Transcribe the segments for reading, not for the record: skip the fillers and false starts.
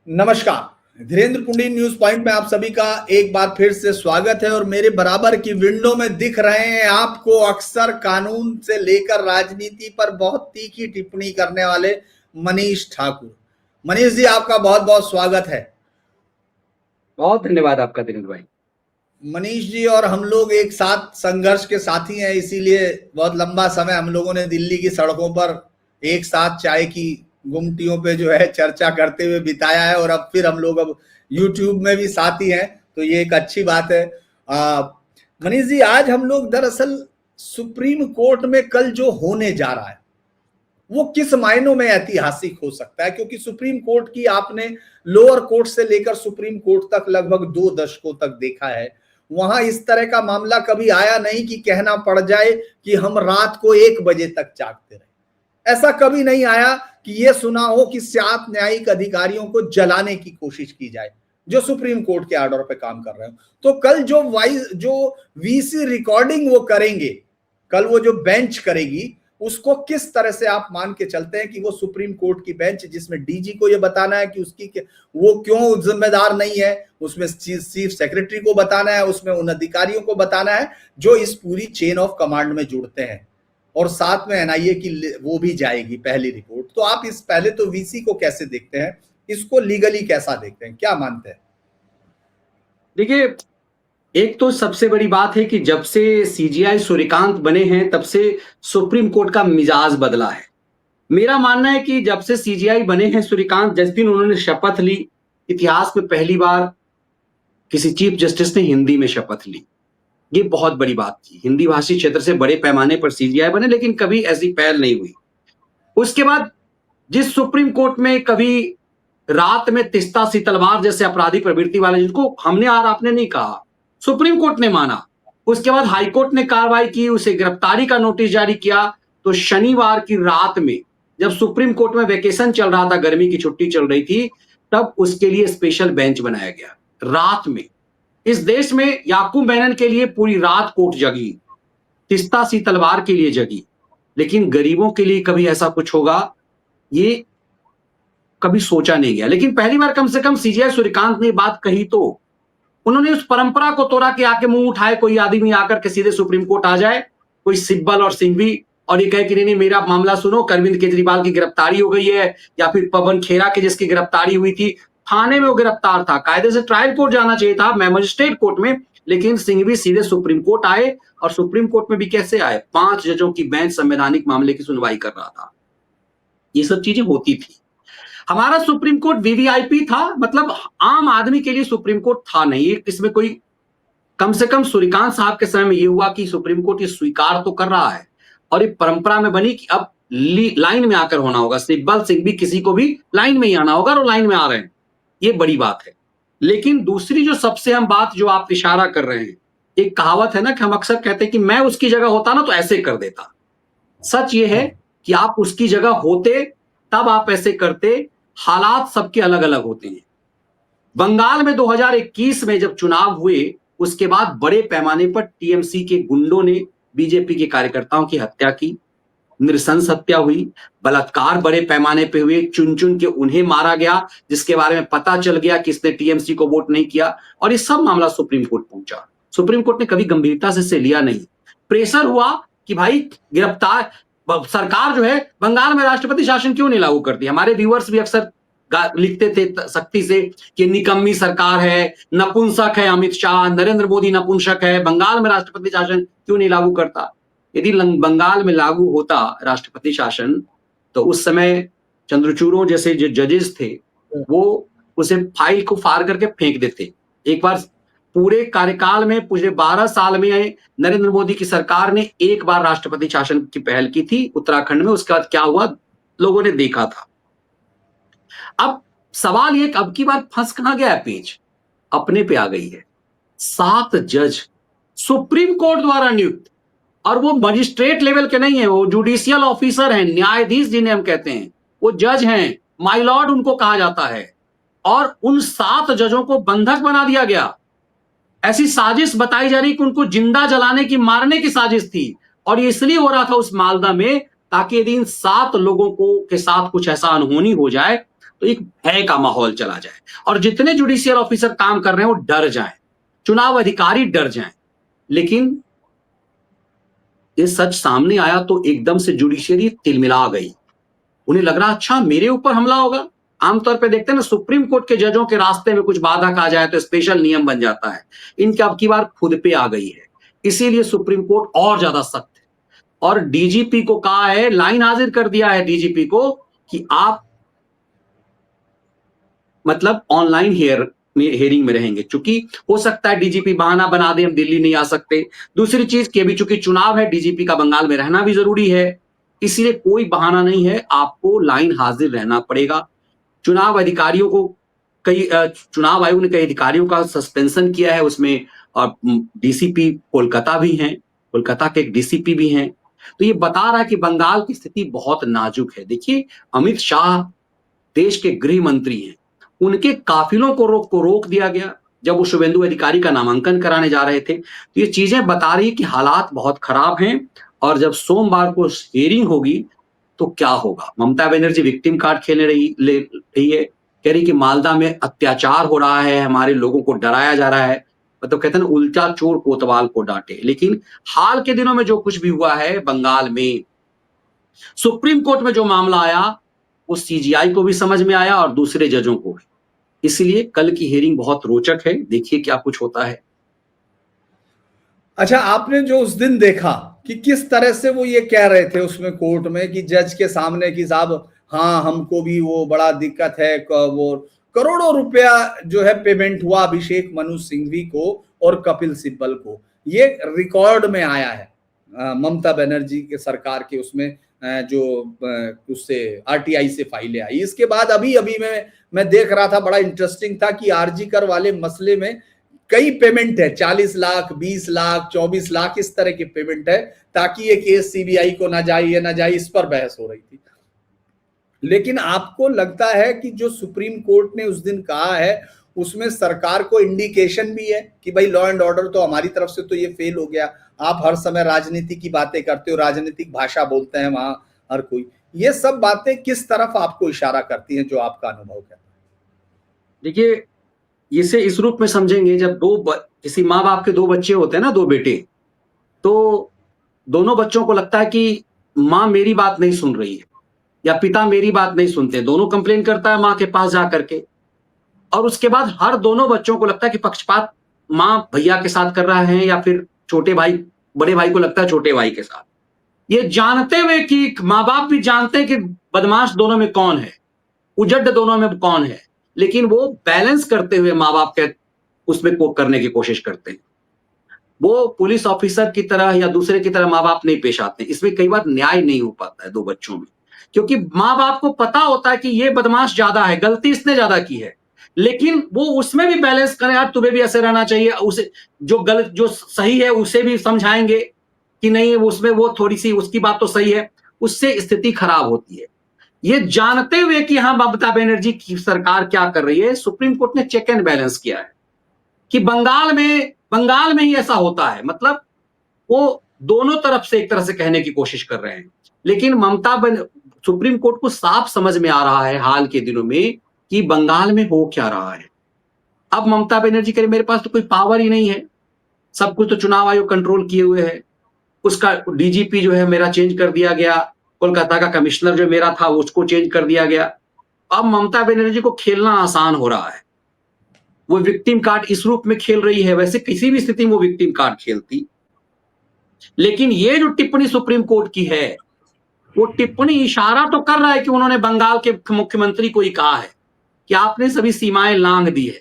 नमस्कार। Dhirendra पुंडी news point में आप सभी का एक बार फिर से स्वागत है। और मेरे बराबर की विंडो में दिख रहे हैं आपको अक्सर कानून से लेकर राजनीति पर बहुत तीखी टिप्पणी करने वाले मनीष ठाकुर। मनीष जी, आपका बहुत बहुत स्वागत है। बहुत धन्यवाद आपका दिनेश भाई। मनीष जी और हम लोग एक साथ संघर्ष के साथी हैं, इसीलिए बहुत लंबा समय हम लोगों ने दिल्ली की सड़कों पर एक साथ चाय की गुमटियों पे जो है चर्चा करते हुए बिताया है। और अब फिर हम लोग अब यूट्यूब में भी साथी हैं, तो ये एक अच्छी बात है। मनीष जी, आज हम लोग दरअसल सुप्रीम कोर्ट में कल जो होने जा रहा है वो किस मायनों में ऐतिहासिक हो सकता है, क्योंकि सुप्रीम कोर्ट की आपने लोअर कोर्ट से लेकर सुप्रीम कोर्ट तक लगभग 2 दशकों तक देखा है। वहां इस तरह का मामला कभी आया नहीं कि कहना पड़ जाए कि हम रात को 1 बजे तक जागते रहे। ऐसा कभी नहीं आया कि यह सुना हो कि 7 न्यायिक अधिकारियों को जलाने की कोशिश की जाए जो सुप्रीम कोर्ट के ऑर्डर पे काम कर रहे हो। तो कल जो वीसी रिकॉर्डिंग वो करेंगे, कल वो जो बेंच करेगी, उसको किस तरह से आप मान के चलते हैं कि वो सुप्रीम कोर्ट की बेंच जिसमें डीजी को ये बताना है कि उसकी वो क्यों जिम्मेदार नहीं है, उसमें चीफ सेक्रेटरी को बताना है, उसमें उन अधिकारियों को बताना है जो इस पूरी चेन ऑफ कमांड में जुड़ते हैं, और साथ में एनआईए की वो भी जाएगी पहली रिपोर्ट। तो आप इस पहले तो वीसी को कैसे देखते हैं, इसको लीगली कैसा देखते हैं, क्या मानते हैं? देखिए, एक तो सबसे बड़ी बात है कि जब से सीजीआई सूर्यकांत बने हैं तब से सुप्रीम कोर्ट का मिजाज बदला है। मेरा मानना है कि जब से सीजीआई बने हैं सूर्यकांत, जिस दिन उन्होंने शपथ ली, इतिहास में पहली बार किसी चीफ जस्टिस ने हिंदी में शपथ ली। ये बहुत बड़ी बात थी। हिंदी भाषी क्षेत्र से बड़े पैमाने पर सीजीआई बने, लेकिन कभी ऐसी पहल नहीं हुई। उसके बाद जिस सुप्रीम कोर्ट में कभी रात में तिस्ता सी तलवार जैसे अपराधी प्रवृत्ति वाले, जिनको हमने और आपने नहीं कहा, सुप्रीम कोर्ट ने माना, उसके बाद हाईकोर्ट ने कार्रवाई की, उसे गिरफ्तारी का नोटिस जारी किया। तो शनिवार की रात में जब सुप्रीम कोर्ट में वेकेशन चल रहा था, गर्मी की छुट्टी चल रही थी, तब उसके लिए स्पेशल बेंच बनाया गया। रात में इस देश में याकूब मेनन के लिए पूरी रात कोर्ट जगी, तिस्ता सी तलवार के लिए जगी, लेकिन गरीबों के लिए कभी ऐसा कुछ होगा ये कभी सोचा नहीं गया। लेकिन पहली बार कम से कम सीजीआई सूर्यकांत ने बात कही तो उन्होंने उस परंपरा को तोड़ा कि आके मुंह उठाए कोई आदमी आकर के सीधे सुप्रीम कोर्ट आ जाए, कोई सिब्बल और सिंघवी, और ये कहे कि नहीं मेरा मामला सुनो, अरविंद केजरीवाल की गिरफ्तारी हो गई है, या फिर पवन खेरा की जिसकी गिरफ्तारी हुई थी, थाने में वो गिरफ्तार था, कायदे से ट्रायल कोर्ट जाना चाहिए था, मैजिस्ट्रेट कोर्ट में, लेकिन सिंघवी सीधे सुप्रीम कोर्ट आए। और सुप्रीम कोर्ट में भी कैसे आए? 5 जजों की बेंच संवैधानिक मामले की सुनवाई कर रहा था। ये सब चीजें होती थी। हमारा सुप्रीम कोर्ट वीवीआईपी था, मतलब आम आदमी के लिए सुप्रीम कोर्ट था नहीं। इसमें कोई, कम से कम सूर्यकांत साहब के समय में ये हुआ कि सुप्रीम कोर्ट ये स्वीकार तो कर रहा है, और ये परंपरा में बनी कि अब लाइन में आकर होना होगा, सिब्बल सिंघवी किसी को भी लाइन में ही आना होगा, और लाइन में आ रहे हैं, ये बड़ी बात है। लेकिन दूसरी जो सबसे अहम बात जो आप इशारा कर रहे हैं, एक कहावत है ना कि हम अक्सर कहते हैं कि मैं उसकी जगह होता ना तो ऐसे कर देता। सच ये है कि आप उसकी जगह होते तब आप ऐसे करते। हालात सबके अलग अलग होते हैं। बंगाल में 2021 में जब चुनाव हुए, उसके बाद बड़े पैमाने पर टीएमसी के गुंडों ने बीजेपी के कार्यकर्ताओं की हत्या की, नृशंस हत्या हुई, बलात्कार बड़े पैमाने पे हुए, चुन चुन के उन्हें मारा गया जिसके बारे में पता चल गया कि इसने टीएमसी को वोट नहीं किया, और ये सब मामला सुप्रीम कोर्ट पहुंचा। सुप्रीम कोर्ट ने कभी गंभीरता से इसे लिया नहीं। प्रेशर हुआ कि भाई गिरफ्तार सरकार जो है बंगाल में राष्ट्रपति शासन क्यों नहीं लागू करती। हमारे व्यूअर्स भी अक्सर लिखते थे सख्ती से कि निकम्मी सरकार है, नपुंसक है अमित शाह, नरेंद्र मोदी नपुंसक है, बंगाल में राष्ट्रपति शासन क्यों नहीं लागू करता। यदि बंगाल में लागू होता राष्ट्रपति शासन तो उस समय चंद्रचूड़ों जैसे जो जजेस थे वो उसे फाइल को फाड़ करके फेंक देते। एक बार पूरे कार्यकाल में, पूरे 12 साल में नरेंद्र मोदी की सरकार ने एक बार राष्ट्रपति शासन की पहल की थी उत्तराखंड में। उसके बाद क्या हुआ लोगों ने देखा था। अब सवाल ये, अब की बार फंस कहां गया है पेच? अपने पे आ गई है। 7 जज सुप्रीम कोर्ट द्वारा नियुक्त, और वो मजिस्ट्रेट लेवल के नहीं है, वो जुडिशियल ऑफिसर हैं, न्यायाधीश जिन्हें हम कहते हैं, वो जज हैं, माय लॉर्ड उनको कहा जाता है। और उन 7 जजों को बंधक बना दिया गया। ऐसी साजिश बताई जा रही कि उनको जिंदा जलाने की, मारने की साजिश थी, और ये इसलिए हो रहा था उस मालदा में ताकि यदि इन 7 लोगों को के साथ कुछ ऐसा अनहोनी हो जाए तो एक भय का माहौल चला जाए और जितने जुडिशियल ऑफिसर काम कर रहे हैं वो डर जाएं, चुनाव अधिकारी डर जाएं। लेकिन ये सच सामने आया तो एकदम से जुडिशियरी तिलमिला गई। उन्हें लग रहा अच्छा मेरे ऊपर हमला होगा। आमतौर पे देखते हैं ना, सुप्रीम कोर्ट के जजों के रास्ते में कुछ बाधक आ जाए तो स्पेशल नियम बन जाता है। इनके अब की बार खुद पे आ गई है, इसीलिए सुप्रीम कोर्ट और ज्यादा सख्त है और डीजीपी को कहा है, लाइन हाजिर कर दिया है डीजीपी को कि आप मतलब ऑनलाइन हेयरिंग में रहेंगे, क्योंकि हो सकता है डीजीपी बहाना बना दे हम दिल्ली नहीं आ सकते। दूसरी चीज कि अभी चूंकि चुनाव है, डीजीपी का बंगाल में रहना भी जरूरी है, इसलिए कोई बहाना नहीं है, आपको लाइन हाजिर रहना पड़ेगा। चुनाव अधिकारियों को चुनाव आयोग ने कई अधिकारियों का सस्पेंशन किया है, उसमें डीसीपी कोलकाता भी हैं, कोलकाता के एक डीसीपी भी हैं। तो ये बता रहा है कि बंगाल की स्थिति बहुत नाजुक है। देखिए, अमित शाह देश के गृह मंत्री हैं, उनके काफिलों को रोक दिया गया जब वो शुभेंदु अधिकारी का नामांकन कराने जा रहे थे। तो ये चीजें बता रही कि हालात बहुत खराब हैं और जब सोमवार को हियरिंग होगी तो क्या होगा। ममता बनर्जी विक्टिम कार्ड खेलने रही है, कह रही कि मालदा में अत्याचार हो रहा है, हमारे लोगों को डराया जा रहा है, मतलब कहते हैं ना, उल्टा चोर कोतवाल को डांटे। लेकिन हाल के दिनों में जो कुछ भी हुआ है बंगाल में, सुप्रीम कोर्ट में जो मामला आया वो सीजीआई को भी समझ में आया और दूसरे जजों को भी। इसलिए कल की हियरिंग बहुत रोचक है, देखिए क्या कुछ होता है। अच्छा, आपने जो उस दिन देखा कि किस तरह से वो ये कह रहे थे उसमें कोर्ट में कि जज के सामने कि साहब हाँ हमको भी वो बड़ा दिक्कत है, वो करोड़ों रुपया जो है पेमेंट हुआ अभिषेक मनु सिंघवी को और कपिल सिब्बल को, ये रिकॉर्ड में आया है ममता बनर्जी के सरकार के उसमें जो उससे आरटीआई से फाइलें आई। इसके बाद अभी अभी मैं देख रहा था, बड़ा इंटरेस्टिंग था कि आरजी कर वाले मसले में कई पेमेंट है, 40 लाख, 20 लाख, 24 लाख, इस तरह के पेमेंट है, ताकि ये केस सीबीआई को ना जाए या ना जाए, इस पर बहस हो रही थी। लेकिन आपको लगता है कि जो सुप्रीम कोर्ट ने उस दिन कहा है उसमें सरकार को इंडिकेशन भी है कि भाई लॉ एंड ऑर्डर तो हमारी तरफ से तो ये फेल हो गया, आप हर समय राजनीति की बातें करते हो, राजनीतिक भाषा बोलते हैं वहां हर कोई, ये सब बातें किस तरफ आपको इशारा करती हैं, जो आपका अनुभव कहता है? देखिए, इसे इस रूप में समझेंगे, जब किसी माँ बाप के दो बच्चे होते हैं ना, दो बेटे, तो दोनों बच्चों को लगता है कि माँ मेरी बात नहीं सुन रही है या पिता मेरी बात नहीं सुनते, दोनों कंप्लेन करता है माँ के पास जा करके, और उसके बाद हर दोनों बच्चों को लगता है कि पक्षपात माँ भैया के साथ कर रहा है या फिर छोटे भाई बड़े भाई को लगता है छोटे भाई के साथ। ये जानते हुए कि माँ बाप भी जानते हैं कि बदमाश दोनों में कौन है, उजड़ दोनों में कौन है, लेकिन वो बैलेंस करते हुए माँ बाप के उसमें को करने की कोशिश करते हैं। वो पुलिस ऑफिसर की तरह या दूसरे की तरह माँ बाप नहीं पेश आते। इसमें कई बार न्याय नहीं हो पाता है दो बच्चों में, क्योंकि माँ बाप को पता होता है कि ये बदमाश ज्यादा है, गलती इसने ज्यादा की है, लेकिन वो उसमें भी बैलेंस करें, यार तुम्हें भी ऐसे रहना चाहिए, उसे जो गलत जो सही है उसे भी समझाएंगे कि नहीं उसमें वो थोड़ी सी उसकी बात तो सही है, उससे स्थिति खराब होती है। ये जानते हुए कि हाँ ममता बनर्जी की सरकार क्या कर रही है, सुप्रीम कोर्ट ने चेक एंड बैलेंस किया है कि बंगाल में ही ऐसा होता है, मतलब वो दोनों तरफ से एक तरह से कहने की कोशिश कर रहे हैं। लेकिन सुप्रीम कोर्ट को साफ समझ में आ रहा है हाल के दिनों में कि बंगाल में हो क्या रहा है। अब ममता बनर्जी कह रही मेरे पास तो कोई पावर ही नहीं है, सब कुछ तो चुनाव आयोग कंट्रोल किए हुए है, उसका डीजीपी जो है मेरा चेंज कर दिया गया, कोलकाता का कमिश्नर जो मेरा था उसको चेंज कर दिया गया। अब ममता बनर्जी को खेलना आसान हो रहा है, वो विक्टिम कार्ड इस रूप में खेल रही है, वैसे किसी भी स्थिति में वो विक्टिम कार्ड खेलती। लेकिन ये जो टिप्पणी सुप्रीम कोर्ट की है, वो टिप्पणी इशारा तो कर रहा है कि उन्होंने बंगाल के मुख्यमंत्री को ही कहा है कि आपने सभी सीमाएं लांघ दी है,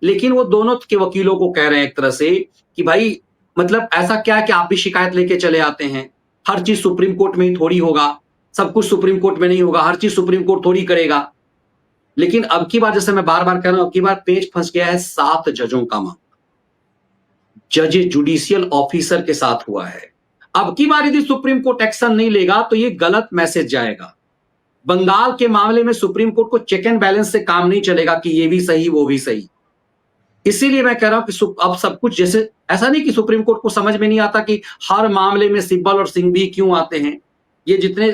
लेकिन वो दोनों के वकीलों को कह रहे हैं एक तरह से कि भाई मतलब ऐसा क्या कि आप भी शिकायत लेके चले आते हैं, हर चीज सुप्रीम कोर्ट में ही थोड़ी होगा, सब कुछ सुप्रीम कोर्ट में नहीं होगा, हर चीज सुप्रीम कोर्ट थोड़ी करेगा। लेकिन अब की बार, जैसे मैं बार बार कह रहा हूं, अब की बार पेच फंस गया है 7 जजों का मामला, जज जुडिशियल ऑफिसर के साथ हुआ है। अब की बार यदि सुप्रीम कोर्ट एक्शन नहीं लेगा तो ये गलत मैसेज जाएगा। बंगाल के मामले में सुप्रीम कोर्ट को चेक एंड बैलेंस से काम नहीं चलेगा कि ये भी सही वो भी सही। इसीलिए मैं कह रहा हूं कि अब सब कुछ, जैसे ऐसा नहीं कि सुप्रीम कोर्ट को समझ में नहीं आता कि हर मामले में सिब्बल और सिंघवी क्यों आते हैं, ये जितने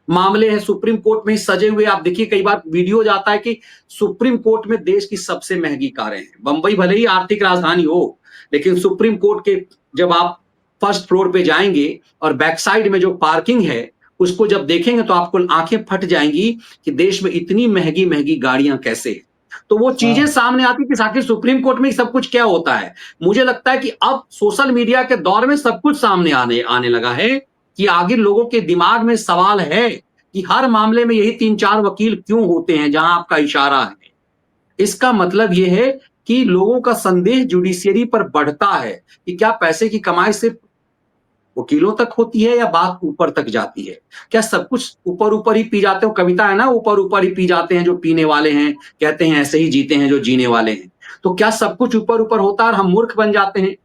मामले हैं सुप्रीम कोर्ट में ही सजे हुए। आप देखिए कई बार वीडियो जाता है कि सुप्रीम कोर्ट में देश की सबसे महंगी कारें हैं। बंबई भले ही आर्थिक राजधानी हो, लेकिन सुप्रीम कोर्ट के जब आप फर्स्ट फ्लोर पे जाएंगे और बैक साइड में जो पार्किंग है उसको जब देखेंगे तो आपको आंखें फट जाएंगी कि देश में इतनी महंगी महंगी गाड़ियां कैसे हैं। तो वो चीजें सामने आती कि आखिर सुप्रीम कोर्ट में सब कुछ क्या होता है। मुझे लगता है कि अब सोशल मीडिया के दौर में सब कुछ सामने आने लगा है कि आगे लोगों के दिमाग में सवाल है कि हर मामले में यही 3-4 वकील क्यों होते हैं जहां आपका इशारा है। इसका मतलब यह है कि लोगों का संदेह जुडिशियरी पर बढ़ता है कि क्या पैसे की कमाई सिर्फ वकीलों तक होती है या बात ऊपर तक जाती है। क्या सब कुछ ऊपर ऊपर ही पी जाते हो, कविता है ना, ऊपर ऊपर ही पी जाते हैं जो पीने वाले हैं, कहते हैं ऐसे ही जीते हैं जो जीने वाले हैं। तो क्या सब कुछ ऊपर ऊपर होता है और हम मूर्ख बन जाते हैं।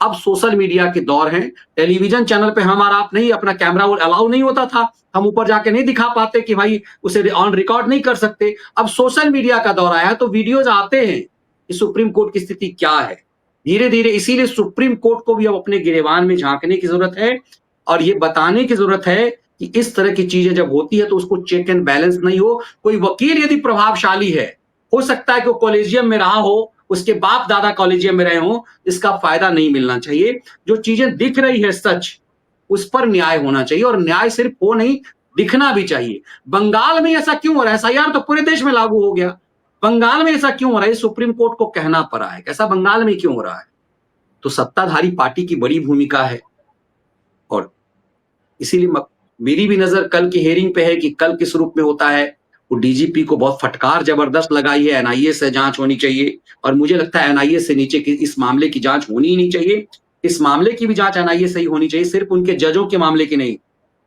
अब सोशल मीडिया के दौर है, टेलीविजन चैनल पे हमारा आप नहीं, अपना कैमरा अलाउ नहीं होता था, हम ऊपर जाके नहीं दिखा पाते कि भाई उसे ऑन रिकॉर्ड नहीं कर सकते। अब सोशल मीडिया का दौर आया तो वीडियोज आते हैं कि सुप्रीम कोर्ट की स्थिति क्या है। धीरे धीरे इसीलिए सुप्रीम कोर्ट को भी अब अपने गिरेबान में झांकने की जरूरत है और ये बताने की जरूरत है कि इस तरह की चीजें जब होती है तो उसको चेक एंड बैलेंस नहीं हो। कोई वकील यदि प्रभावशाली है, हो सकता है कि वो कॉलेजियम में रहा हो, उसके बाप दादा कॉलेजियम में रहे हों, इसका फायदा नहीं मिलना चाहिए। जो चीजें दिख रही है सच, उस पर न्याय होना चाहिए और न्याय सिर्फ हो नहीं, दिखना भी चाहिए। बंगाल में ऐसा क्यों हो रहा है? एसआईआर तो पूरे देश में लागू हो गया, बंगाल में ऐसा क्यों हो रहा है? सुप्रीम कोर्ट को कहना पड़ा है कैसा बंगाल में क्यों हो रहा है। तो सत्ताधारी पार्टी की बड़ी भूमिका है और इसीलिए मेरी भी नजर कल की हेयरिंग पे है कि कल किस रूप में होता है। वो डीजीपी को बहुत फटकार जबरदस्त लगाई है, एनआईए से जांच होनी चाहिए और मुझे लगता है एनआईए से नीचे की इस मामले की जांच होनी ही नहीं चाहिए। इस मामले की भी जांच एनआईए से ही होनी चाहिए, सिर्फ उनके जजों के मामले की नहीं,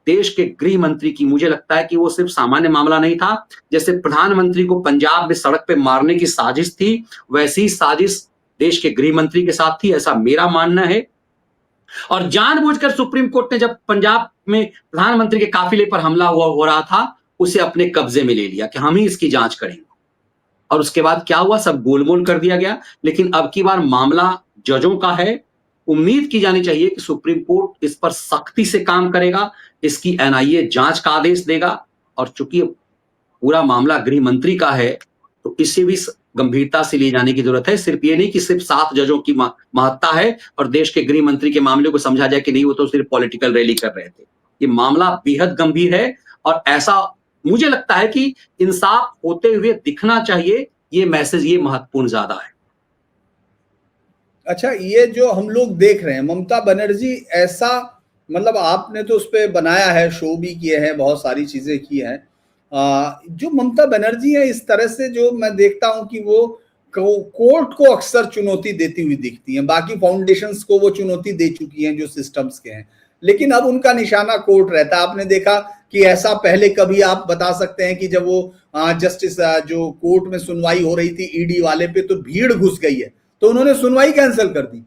देश के गृह मंत्री की। मुझे लगता है कि वो सिर्फ सामान्य मामला नहीं था, जैसे प्रधानमंत्री को पंजाब में सड़क पे मारने की साजिश थी, वैसी साजिश देश के गृह मंत्री के साथ थी, ऐसा मेरा मानना है। और जानबूझकर सुप्रीम कोर्ट ने जब पंजाब में प्रधानमंत्री के काफिले पर हमला हो रहा था, उसे अपने कब्जे में ले लिया कि हम ही इसकी जांच करेंगे। और उसके बाद क्या हुआ, सब गोलमोल कर दिया गया। लेकिन अब की बार मामला जजों का है, उम्मीद की जानी चाहिए कि सुप्रीम कोर्ट इस पर सख्ती से काम करेगा, इसकी एनआईए जांच का आदेश देगा। और चूंकि पूरा मामला गृह मंत्री का है तो इसे भी गंभीरता से लिए जाने की जरूरत है। सिर्फ ये नहीं कि सिर्फ 7 जजों की महत्ता है और देश के गृह मंत्री के मामले को समझा जाए कि नहीं वो तो सिर्फ पॉलिटिकल रैली कर रहे थे। ये मामला बेहद गंभीर है और ऐसा मुझे लगता है कि इंसाफ होते हुए दिखना चाहिए। ये मैसेज ये महत्वपूर्ण ज्यादा है। अच्छा, ये जो हम लोग देख रहे हैं ममता बनर्जी, ऐसा मतलब आपने तो उस पर बनाया है, शो भी किए हैं, बहुत सारी चीजें की हैं। जो ममता बनर्जी है, इस तरह से जो मैं देखता हूं कि वो कोर्ट को अक्सर चुनौती देती हुई दिखती हैं। बाकी फाउंडेशंस को वो चुनौती दे चुकी हैं जो सिस्टम्स के हैं, लेकिन अब उनका निशाना कोर्ट रहता है। आपने देखा कि ऐसा पहले कभी आप बता सकते हैं कि जब वो जस्टिस जो कोर्ट में सुनवाई हो रही थी ईडी वाले पे, तो भीड़ घुस गई है तो उन्होंने सुनवाई कैंसिल कर दी।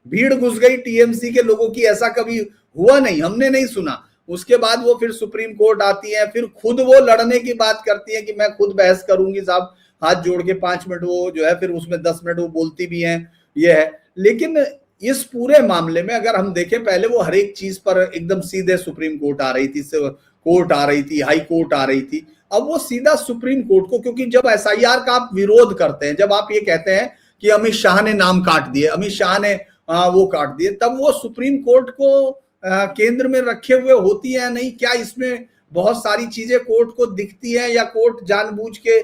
भीड़ घुस गई टीएमसी के लोगों की, ऐसा कभी हुआ नहीं, हमने नहीं सुना। उसके बाद वो फिर सुप्रीम कोर्ट आती है, फिर खुद वो लड़ने की बात करती है कि मैं खुद बहस करूंगी साहब, हाथ जोड़ के 5 मिनट वो जो है, फिर उसमें 10 मिनट वो बोलती भी हैं, ये है। लेकिन इस पूरे मामले में अगर हम देखें, पहले वो हर एक चीज पर एकदम सीधे सुप्रीम कोर्ट आ रही थी, कोर्ट आ रही थी, हाई कोर्ट आ रही थी। अब वो सीधा सुप्रीम कोर्ट को, क्योंकि जब एसआईआर का आप विरोध करते हैं, जब आप ये कहते हैं कि अमित शाह ने नाम काट दिए, अमित शाह ने वो काट दिए, तब वो सुप्रीम कोर्ट को केंद्र में रखे हुए होती है नहीं? क्या इसमें बहुत सारी चीजें कोर्ट को दिखती है, या कोर्ट जानबूझ के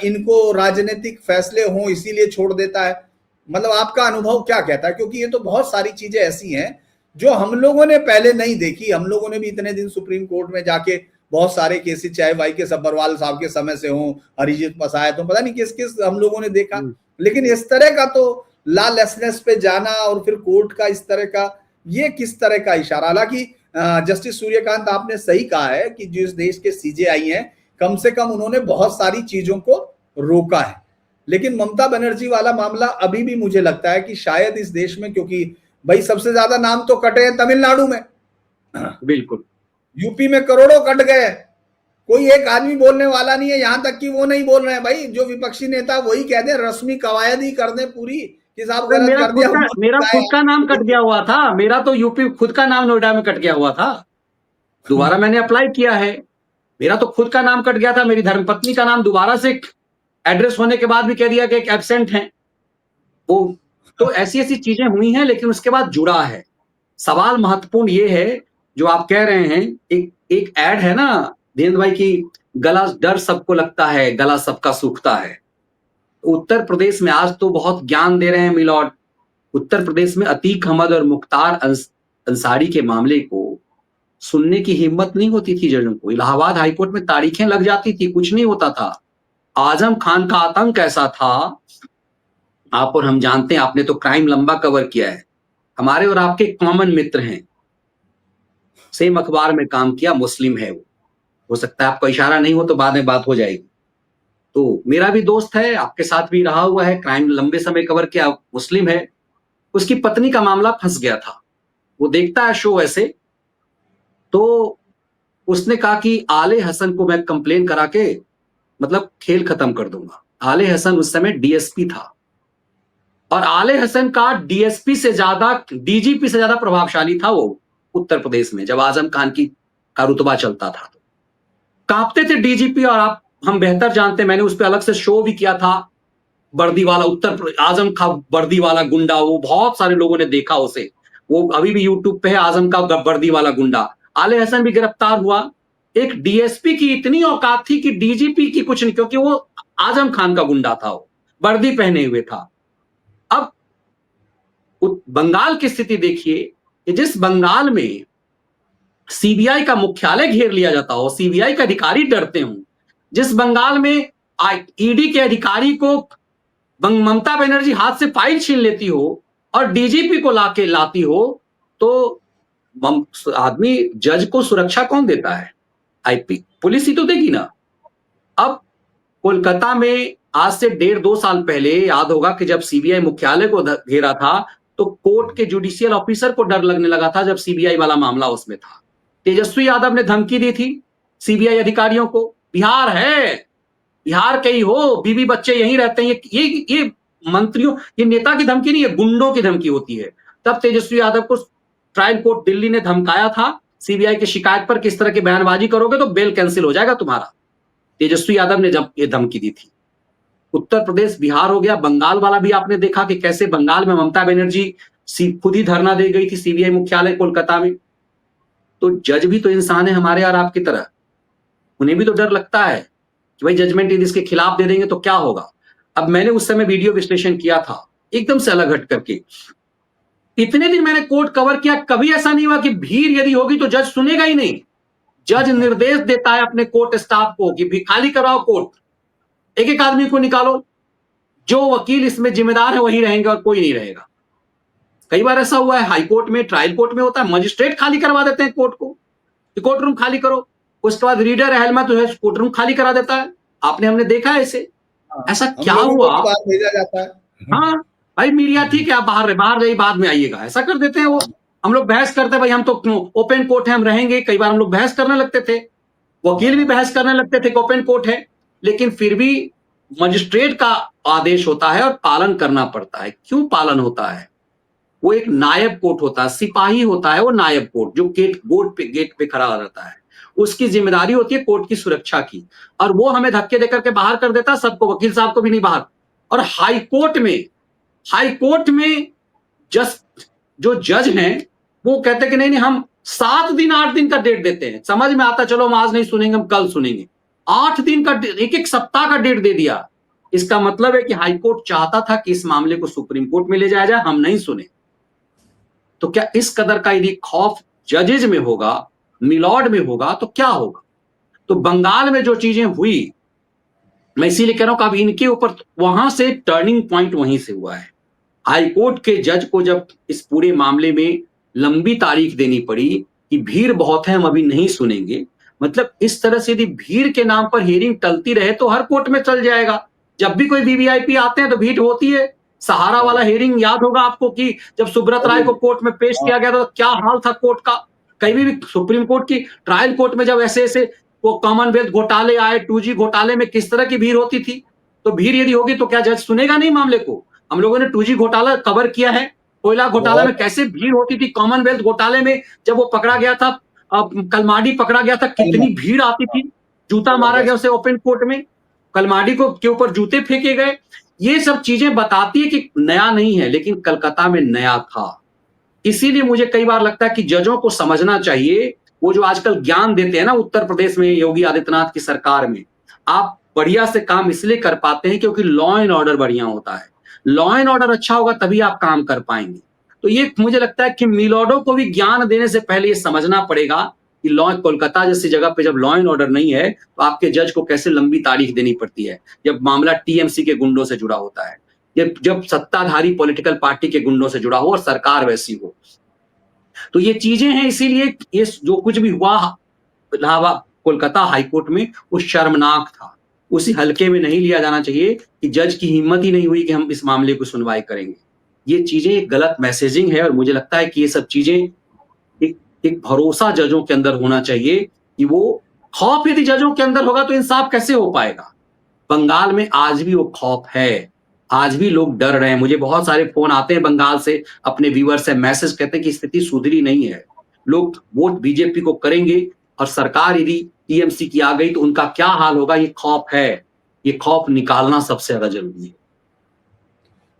इनको राजनीतिक फैसले हों इसीलिए छोड़ देता है? मतलब आपका अनुभव क्या कहता है? क्योंकि ये तो बहुत सारी चीजें ऐसी हैं जो हम लोगों ने पहले नहीं देखी। हम लोगों ने भी इतने दिन सुप्रीम कोर्ट में जाके बहुत सारे केसेस, चाहे वाई के सब्बरवाल साहब के समय से हों, अरिजीत पसायत हो, पता नहीं किस किस हम लोगों ने देखा, लेकिन इस तरह का तो लॉलेसनेस पे जाना और फिर कोर्ट का इस तरह का, ये किस तरह का इशारा? हालांकि जस्टिस सूर्यकांत, आपने सही कहा है कि जिस देश के सीजेआई हैं, कम से कम उन्होंने बहुत सारी चीजों को रोका है। लेकिन ममता बनर्जी वाला मामला अभी भी मुझे लगता है कि शायद इस देश में, क्योंकि भाई सबसे ज्यादा नाम तो कटे हैं तमिलनाडु में, बिल्कुल, यूपी में करोड़ों कट गए, कोई एक आदमी बोलने वाला नहीं है। यहां तक कि वो नहीं बोल रहे हैं भाई, जो विपक्षी नेता वही कह दे, रस्मी कवायद ही कर दे पूरी कि साहब गलत कर दिया। मेरा खुद का नाम कट गया हुआ था, मेरा तो यूपी खुद का नाम नोएडा में कट गया हुआ था, दोबारा मैंने अप्लाई किया है। मेरा तो खुद का नाम कट गया था, मेरी धर्मपत्नी का नाम दोबारा से एड्रेस होने के बाद भी कह दिया कि एक एब्सेंट है वो। तो ऐसी ऐसी चीजें हुई हैं, लेकिन उसके बाद जुड़ा है। सवाल महत्वपूर्ण ये है जो आप कह रहे हैं, एक एक ऐड है ना देवेंद्र भाई की, गला डर सबको लगता है, गला सबका सूखता है। उत्तर प्रदेश में आज तो बहुत ज्ञान दे रहे हैं मिलॉर्ड। उत्तर प्रदेश में अतीक अहमद और मुख्तार अंसारी के मामले को सुनने की हिम्मत नहीं होती थी जजों को। इलाहाबाद हाईकोर्ट में तारीखें लग जाती थी, कुछ नहीं होता था। आजम खान का आतंक ऐसा था, आप और हम जानते हैं, आपने तो क्राइम लंबा कवर किया है। हमारे और आपके कॉमन मित्र हैं, सेम अखबार में काम किया, मुस्लिम है वो। हो सकता है आपको इशारा नहीं हो तो बाद में बात हो जाएगी। तो मेरा भी दोस्त है, आपके साथ भी रहा हुआ है, क्राइम लंबे समय कवर किया, मुस्लिम है। उसकी पत्नी का मामला फंस गया था, वो देखता है शो ऐसे। तो उसने कहा कि आले हसन को मैं कंप्लेन करा के मतलब खेल खत्म कर दूंगा। आले हसन उस समय डीएसपी था, और आले हसन का डीएसपी से ज्यादा, डीजीपी से ज्यादा प्रभावशाली था वो उत्तर प्रदेश में, जब आजम खान का रुतबा चलता था। तो कांपते थे डीजीपी, और आप हम बेहतर जानते हैं, मैंने उस पर अलग से शो भी किया था, वर्दी वाला आजम खान वर्दी वाला गुंडा। वो बहुत सारे लोगों ने देखा उसे, वो अभी भी यूट्यूब पे है, आजम का वर्दी वाला गुंडा। आले हसन भी गिरफ्तार हुआ। एक डीएसपी की इतनी औकात थी कि डीजीपी की कुछ नहीं, क्योंकि वो आजम खान का गुंडा था, वो वर्दी पहने हुए था। अब बंगाल की स्थिति देखिए कि जिस बंगाल में सीबीआई का मुख्यालय घेर लिया जाता हो, सीबीआई के अधिकारी डरते हो, जिस बंगाल में ईडी के अधिकारी को ममता बनर्जी हाथ से फाइल छीन लेती हो और डीजीपी को लाती हो, तो आदमी, जज को सुरक्षा कौन देता है? आईपी, पुलिस ही तो देगी ना। अब कोलकाता में आज से 1.5-2 साल पहले याद होगा कि जब सीबीआई मुख्यालय को घेरा था, तो कोर्ट के जुडिशियल ऑफिसर को डर लगने लगा था, जब सीबीआई वाला मामला उसमें था। तेजस्वी यादव ने धमकी दी थी सीबीआई अधिकारियों को, बिहार है, बिहार के ही हो, बीवी बच्चे यहीं रहते हैं, ये मंत्रियों, ये नेता की धमकी नहीं है, गुंडों की धमकी होती है। तब तेजस्वी यादव को ट्रायल कोर्ट दिल्ली ने धमकाया था सीबीआई की शिकायत पर, किस तरह की बयानबाजी करोगे तो बेल कैंसिल हो जाएगा तुम्हारा। तेजस्वी यादव ने जब ये धमकी दी थी। उत्तर प्रदेश बिहार हो गया, बंगाल वाला भी आपने देखा कि कैसे बंगाल में ममता बनर्जी खुद ही धरना दे गई थी सीबीआई मुख्यालय कोलकाता में। तो जज भी तो इंसान है हमारे और आपकी तरह, उन्हें भी तो डर लगता है कि भाई जजमेंट यदि इसके खिलाफ दे देंगे तो क्या होगा। अब मैंने उस समय वीडियो विश्लेषण किया था एकदम से अलग हट करके। इतने दिन मैंने कोर्ट कवर किया, कभी ऐसा नहीं हुआ कि भीड़ यदि होगी तो जज सुनेगा ही नहीं। जज निर्देश देता है अपने कोर्ट स्टाफ को कि खाली कराओ कोर्ट, एक एक आदमी को निकालो, जो वकील इसमें जिम्मेदार है वही रहेंगे और कोई नहीं रहेगा। कई बार ऐसा हुआ है, हाई कोर्ट में, ट्रायल कोर्ट में होता है, मजिस्ट्रेट खाली करवा देते हैं कोर्ट को, कोर्ट रूम खाली करो, उसके बाद रीडर अहलमा तो है कोर्ट रूम खाली करा देता है। आपने, हमने देखा है इसे। ऐसा क्या हुआ? भेजा जाता है। हाँ भाई मीडिया ठीक है, आप बाहर जाइए, बाद में आइएगा, ऐसा कर देते हैं वो। हम लोग बहस करते हैं, भाई हम तो ओपन कोर्ट है, हम रहेंगे। कई बार हम लोग बहस करने लगते थे, वकील भी बहस करने लगते थे कि ओपन कोर्ट है, लेकिन फिर भी मजिस्ट्रेट का आदेश होता है और पालन करना पड़ता है। क्यों पालन होता है? वो एक नायब कोर्ट होता है, सिपाही होता है वो नायब कोर्ट, जो गेट पे खड़ा रहता है, उसकी जिम्मेदारी होती है कोर्ट की सुरक्षा की, और वो हमें धक्के देकर के बाहर कर देता है सबको, वकील साहब को भी नहीं बाहर। और हाई कोर्ट में जो जज हैं वो कहते हैं कि नहीं हम 7 दिन 8 दिन का डेट देते हैं। समझ में आता, चलो हम आज नहीं सुनेंगे, हम कल सुनेंगे। 8 दिन का, एक सप्ताह का डेट दे दिया। इसका मतलब है कि हाई कोर्ट चाहता था कि इस मामले को सुप्रीम कोर्ट में ले जाया जाए, हम नहीं सुने। तो क्या इस कदर का यदि खौफ जजेज में होगा, मिलॉर्ड में होगा, तो क्या होगा? तो बंगाल में जो चीजें हुई, मैं इसीलिए कह रहा हूं कि अब इनके ऊपर वहां से टर्निंग पॉइंट वहीं से हुआ है। हाईकोर्ट के जज को जब इस पूरे मामले में लंबी तारीख देनी पड़ी कि भीड़ बहुत है, हम अभी नहीं सुनेंगे, मतलब इस तरह से यदि भीड़ के नाम पर हियरिंग टलती रहे तो हर कोर्ट में चल जाएगा। जब भी कोई वीवीआईपी आते हैं तो भीड़ होती है। सहारा वाला हियरिंग याद होगा आपको कि जब सुब्रत राय को कोर्ट में पेश किया गया तो क्या हाल था कोर्ट का। कहीं भी सुप्रीम कोर्ट की ट्रायल कोर्ट में जब ऐसे वो कॉमनवेल्थ घोटाले आए, 2G घोटाले में किस तरह की भीड़ होती थी। तो भीड़ यदि होगी तो क्या जज सुनेगा नहीं मामले को? हम लोगों ने 2G घोटाला कवर किया है, कोयला घोटाला में कैसे भीड़ होती थी, कॉमनवेल्थ घोटाले में जब वो पकड़ा गया था, कलमाडी पकड़ा गया था, कितनी भीड़ आती थी। जूता मारा गया उसे ओपन कोर्ट में, कलमाडी को के ऊपर जूते फेंके गए। ये सब चीजें बताती है कि नया नहीं है, लेकिन कलकत्ता में नया था। इसीलिए मुझे कई बार लगता है कि जजों को समझना चाहिए, वो जो आजकल ज्ञान देते हैं ना उत्तर प्रदेश में योगी आदित्यनाथ की सरकार में, आप बढ़िया से काम इसलिए कर पाते हैं क्योंकि लॉ एंड ऑर्डर बढ़िया होता है। लॉ एंड ऑर्डर अच्छा होगा तभी आप काम कर पाएंगे। तो ये मुझे लगता है कि मिलॉर्डों को भी ज्ञान देने से पहले ये समझना पड़ेगा कि लॉ, कोलकाता जैसी जगह पे जब लॉ एंड ऑर्डर नहीं है तो आपके जज को कैसे लंबी तारीख देनी पड़ती है, जब मामला टीएमसी के गुंडों से जुड़ा होता है, जब सत्ताधारी पॉलिटिकल पार्टी के गुंडों से जुड़ा हो और सरकार वैसी हो। तो ये चीजें हैं, इसीलिए ये जो कुछ भी हुआ इलाहाबाद कोलकाता हाईकोर्ट में वो शर्मनाक था। उसी हल्के में नहीं लिया जाना चाहिए कि जज की हिम्मत ही नहीं हुई कि हम इस मामले को सुनवाई करेंगे। ये चीजें एक गलत मैसेजिंग है और मुझे लगता है कि ये सब चीजें एक भरोसा जजों के अंदर होना चाहिए कि वो खौफ यदि जजों के अंदर होगा तो इंसाफ कैसे हो पाएगा। बंगाल में आज भी वो खौफ है, आज भी लोग डर रहे हैं। मुझे बहुत सारे फोन आते हैं बंगाल से, अपने व्यूअर से मैसेज कहते हैं कि स्थिति सुधरी नहीं है, लोग वोट बीजेपी को करेंगे और सरकार यदि टीएमसी की आ गई तो उनका क्या हाल होगा। ये खौफ है, ये खौफ निकालना सबसे ज्यादा जरूरी है।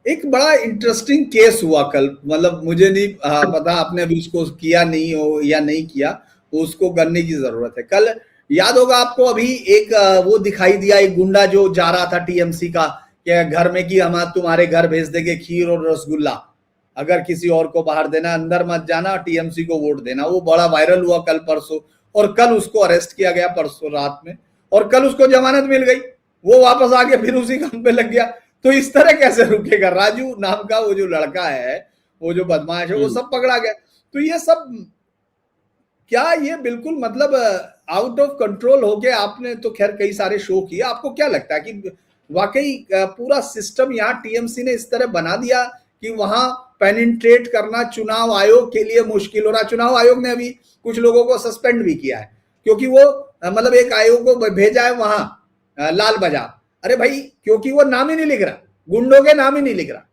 एक बड़ा इंटरेस्टिंग केस हुआ कल, मतलब मुझे नहीं पता आपने अभी उसको किया नहीं हो या नहीं किया, तो उसको करने की जरूरत है। कल याद होगा आपको, अभी एक वो दिखाई दिया, एक गुंडा जो जा रहा था टीएमसी का कि घर में कि हम तुम्हारे घर भेज देंगे खीर और रसगुल्ला, अगर किसी और को बाहर देना अंदर मत जाना, टीएमसी को वोट देना। वो बड़ा वायरल हुआ कल परसों, और कल उसको अरेस्ट किया गया परसों रात में, और कल उसको जमानत मिल गई, वो वापस आके फिर उसी काम पे लग गया। तो इस तरह कैसे रुकेगा? राजू नाम का वो जो लड़का है, वो जो बदमाश है, वो सब पकड़ा गया। तो ये सब क्या, ये बिल्कुल मतलब आउट ऑफ कंट्रोल हो गया। आपने तो खैर कई सारे शो किए, आपको क्या लगता है कि वाकई पूरा सिस्टम यहाँ टीएमसी ने इस तरह बना दिया कि वहां पेनिट्रेट करना चुनाव आयोग के लिए मुश्किल हो रहा? चुनाव आयोग ने अभी कुछ लोगों को सस्पेंड भी किया है, क्योंकि वो मतलब एक आयोग को भेजा है वहां लाल बाजार। अरे भाई, क्योंकि वो नाम ही नहीं लिख रहा, गुंडों के नाम ही नहीं लिख रहा,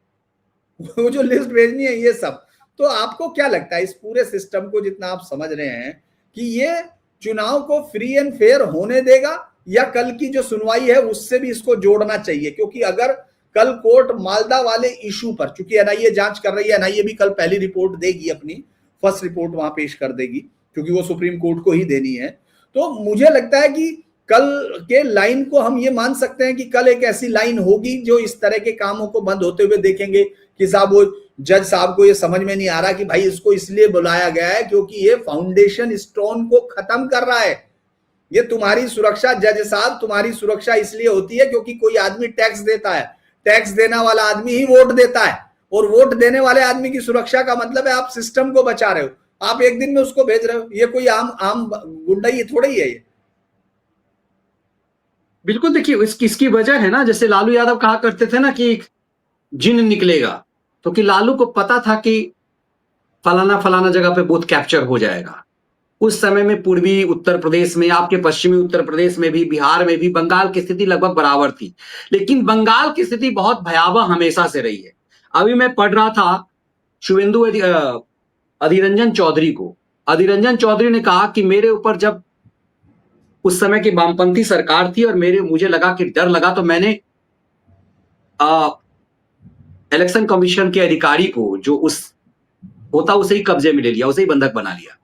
वो जो लिस्ट भेजनी है ये सब। तो आपको क्या लगता है इस पूरे सिस्टम को, जितना आप समझ रहे हैं, कि ये चुनाव को फ्री एंड फेयर होने देगा, या कल की जो सुनवाई है उससे भी इसको जोड़ना चाहिए? क्योंकि अगर कल कोर्ट मालदा वाले इशू पर, चूंकि एनआईए जांच कर रही है, एनआईए भी कल पहली रिपोर्ट देगी, अपनी फर्स्ट रिपोर्ट वहां पेश कर देगी, क्योंकि वो सुप्रीम कोर्ट को ही देनी है। तो मुझे लगता है कि कल के लाइन को हम ये मान सकते हैं कि कल एक ऐसी लाइन होगी जो इस तरह के कामों को बंद होते हुए देखेंगे कि साहब, वो जज साहब को ये समझ में नहीं आ रहा कि भाई इसको इसलिए बुलाया गया है क्योंकि ये फाउंडेशन स्टोन को खत्म कर रहा है। ये तुम्हारी सुरक्षा, जज साहब, तुम्हारी सुरक्षा इसलिए होती है क्योंकि कोई आदमी टैक्स देता है, टैक्स देना वाला आदमी ही वोट देता है, और वोट देने वाले आदमी की सुरक्षा का मतलब है आप सिस्टम को बचा रहे हो। आप एक दिन में उसको भेज रहे हो, ये कोई आम गुंडा ही थोड़ा ही है ये। बिल्कुल, देखिए इसकी वजह है ना, जैसे लालू यादव कहा करते थे ना कि जिन निकलेगा, तो कि लालू को पता था कि फलाना फलाना जगह पे बूथ कैप्चर हो जाएगा। उस समय में पूर्वी उत्तर प्रदेश में, आपके पश्चिमी उत्तर प्रदेश में भी, बिहार में भी बंगाल की स्थिति लगभग बराबर थी, लेकिन बंगाल की स्थिति बहुत भयावह हमेशा से रही है। अभी मैं पढ़ रहा था शुभेंदु अधीर रंजन चौधरी को, अधीर रंजन चौधरी ने कहा कि मेरे ऊपर जब उस समय की वामपंथी सरकार थी और मुझे लगा कि डर लगा, तो मैंने इलेक्शन कमीशन के अधिकारी को जो होता उसे ही कब्जे में ले लिया, उसे ही बंधक बना लिया।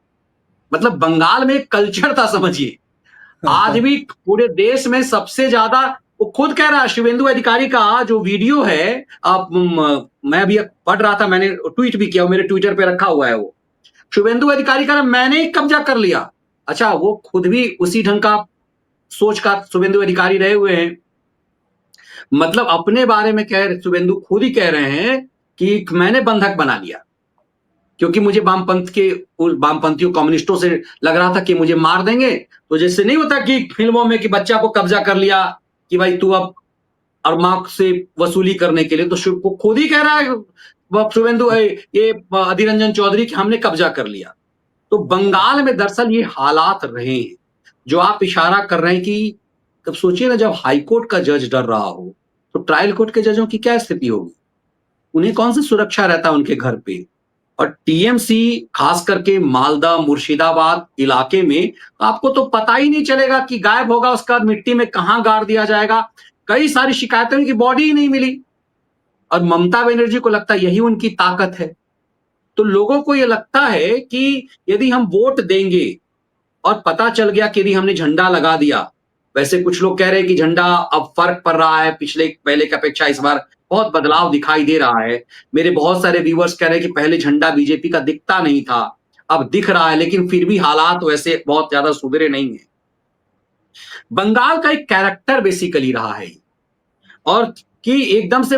मतलब बंगाल में एक कल्चर था, समझिए। आज भी पूरे देश में सबसे ज्यादा, वो खुद कह रहा है, शुभेंदु अधिकारी का जो वीडियो है, मैं अभी पढ़ रहा था, मैंने ट्वीट भी किया, मेरे ट्विटर पे रखा हुआ है, वो शुभेंदु अधिकारी का मैंने ही कब्जा कर लिया। अच्छा, वो खुद भी उसी ढंग का सोच का शुभेंदु अधिकारी रहे हुए हैं। मतलब अपने बारे में शुभेंदु खुद ही कह रहे हैं कि मैंने बंधक बना लिया, क्योंकि मुझे वामपंथियों कम्युनिस्टों से लग रहा था कि मुझे मार देंगे। तो जैसे नहीं होता कि फिल्मों में कि बच्चा को कब्जा कर लिया कि भाई तू अब, और मां से वसूली करने के लिए, तो खुद ही कह रहा है शुभेंदु, ये अधीर रंजन चौधरी, कि हमने कब्जा कर लिया। तो बंगाल में दरअसल ये हालात रहे हैं जो आप इशारा कर रहे हैं कि, तब सोचिए ना, जब हाईकोर्ट का जज डर रहा हो तो ट्रायल कोर्ट के जजों की क्या स्थिति होगी? उन्हें कौन सी सुरक्षा रहता है उनके घर पे? और टीएमसी खास करके मालदा मुर्शिदाबाद इलाके में आपको तो पता ही नहीं चलेगा कि गायब होगा, उसके बाद मिट्टी में कहां गाड़ दिया जाएगा। कई सारी शिकायतें की बॉडी ही नहीं मिली, और ममता बनर्जी को लगता है यही उनकी ताकत है। तो लोगों को यह लगता है कि यदि हम वोट देंगे और पता चल गया कि यदि हमने झंडा लगा दिया, वैसे कुछ लोग कह रहे हैं कि झंडा अब फर्क पड़ रहा है, पिछले पहले की अपेक्षा इस बार बहुत बदलाव दिखाई दे रहा है। मेरे बहुत सारे व्यूअर्स कह रहे हैं कि पहले झंडा बीजेपी का दिखता नहीं था, अब दिख रहा है, लेकिन फिर भी हालात वैसे बहुत ज्यादा सुधरे नहीं है। बंगाल का एक कैरेक्टर बेसिकली रहा है, और कि एकदम से